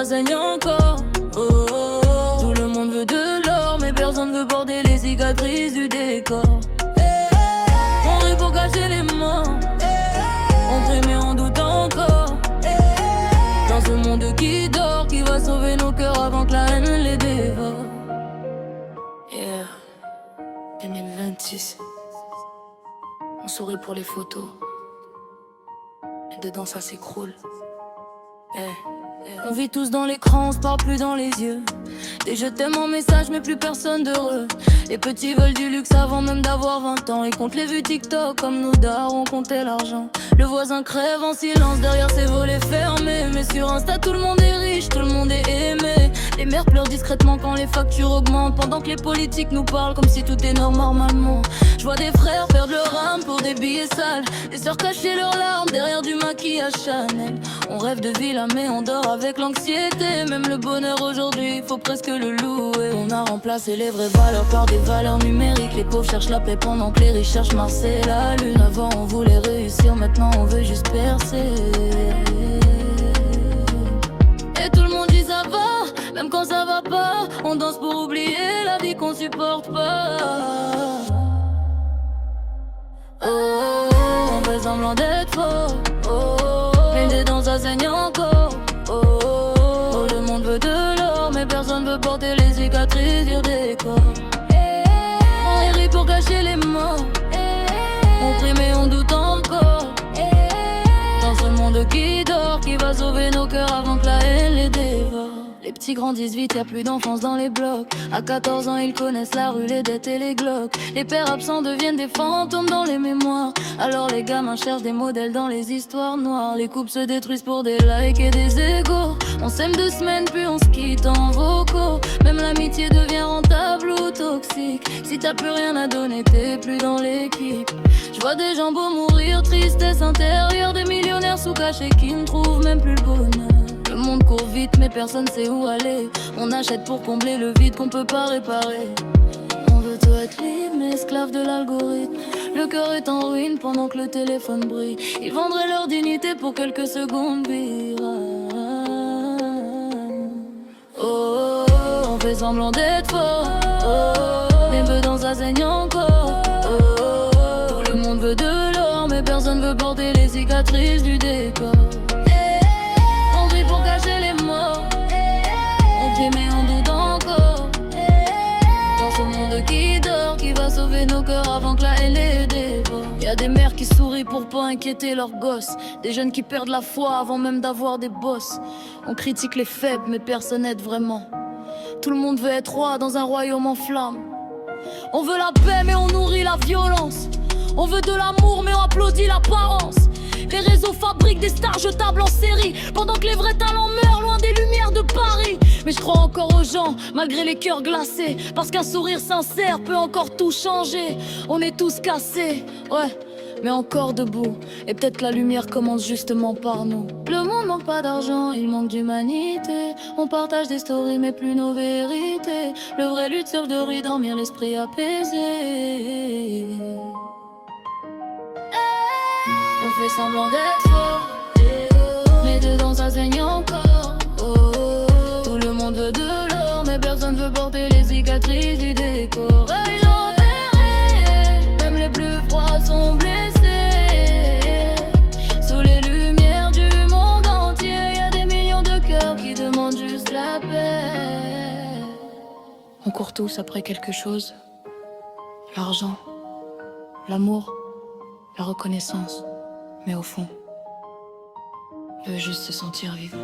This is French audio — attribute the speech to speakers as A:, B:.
A: saigne encore. Oh, oh, oh. Tout le monde veut de l'or, mais personne veut porter les cicatrices du décor. On rit pour cacher les morts, on prie mais on doute encore. Dans ce monde qui dort, qui va sauver nos cœurs avant que la haine les dévore. Yeah, 2026. On sourit pour les photos, et dedans ça s'écroule. On vit tous dans l'écran, on se parle plus dans les yeux. Des je t'aime en message mais plus personne d'heureux. Les petits veulent du luxe avant même d'avoir 20 ans. Ils comptent les vues TikTok comme nous darons comptait l'argent. Le voisin crève en silence derrière ses volets fermés. Mais sur Insta tout le monde est riche, tout le monde est aimé. Les mères pleurent discrètement quand les factures augmentent, pendant que les politiques nous parlent comme si tout est normalement. Je vois des frères perdre leur âme pour des billets sales, des sœurs cacher leurs larmes derrière du maquillage Chanel. On rêve de villa mais on dort avec l'anxiété. Même le bonheur aujourd'hui, faut presque le louer. On a remplacé les vraies valeurs par des valeurs numériques. Les pauvres cherchent la paix pendant que les riches cherchent Mars et la lune. Avant on voulait réussir, maintenant on veut juste percer. Et tout le monde dit ça va, même quand ça va pas. On danse pour oublier la vie qu'on supporte pas. Oh, oh, oh, on fait semblant d'être fort. Oh, oh, oh, mais dedans ça saigne encore. Oh, oh, oh, tout le monde veut de l'or, mais personne veut porter les cicatrices du décor. On rit pour cacher les morts, on prie mais on doute encore. Dans ce monde qui dort, qui va sauver nos cœurs avant que la haine les dévore. Les petits grandissent vite, y'a plus d'enfance dans les blocs. À 14 ans ils connaissent la rue, les dettes et les glocks. Les pères absents deviennent des fantômes dans les mémoires. Alors les gamins cherchent des modèles dans les histoires noires. Les couples se détruisent pour des likes et des égos. On s'aime 2 semaines puis on se quitte en vocaux. Même l'amitié devient rentable ou toxique. Si t'as plus rien à donner, t'es plus dans l'équipe. Je vois des gens beaux mourir, tristesse intérieure. Des millionnaires sous cachés qui ne trouvent même plus le bonheur. Le monde court vite mais personne sait où aller. On achète pour combler le vide qu'on peut pas réparer. On veut tout être libre mais esclave de l'algorithme. Le cœur est en ruine pendant que le téléphone brille. Ils vendraient leur dignité pour quelques secondes virales. Oh, oh, oh, on fait semblant d'être fort. Oh, oh, oh, mais dedans ça saigne encore. Oh, oh, oh, tout le monde veut de l'or mais personne veut porter les cicatrices du décor. Pour cacher les morts, on prie mais on doute encore. Dans ce monde qui dort, qui va sauver nos cœurs avant que la haine les dévore. Y'a des mères qui sourient pour pas inquiéter leurs gosses. Des jeunes qui perdent la foi avant même d'avoir des bosses. On critique les faibles mais personne n'aide vraiment. Tout le monde veut être roi dans un royaume en flammes. On veut la paix mais on nourrit la violence. On veut de l'amour mais on applaudit l'apparence. Les réseaux fabriquent des stars jetables en série, pendant que les vrais talents meurent loin des lumières de Paris. Mais je crois encore aux gens, malgré les cœurs glacés, parce qu'un sourire sincère peut encore tout changer. On est tous cassés, ouais, mais encore debout. Et peut-être la lumière commence justement par nous. Le monde manque pas d'argent, il manque d'humanité. On partage des stories mais plus nos vérités. Le vrai lutte sur de rue, dormir l'esprit apaisé. On fait semblant d'être fort, mais dedans ça saigne encore. Oh, oh, oh. Tout le monde veut de l'or, mais personne veut porter les cicatrices du décor. Œil enterré, même les plus froids sont blessés. Sous les lumières du monde entier, y a des millions de cœurs qui demandent juste la paix. On court tous après quelque chose. L'argent, l'amour, la reconnaissance. Mais au fond, je veux juste se sentir vivant.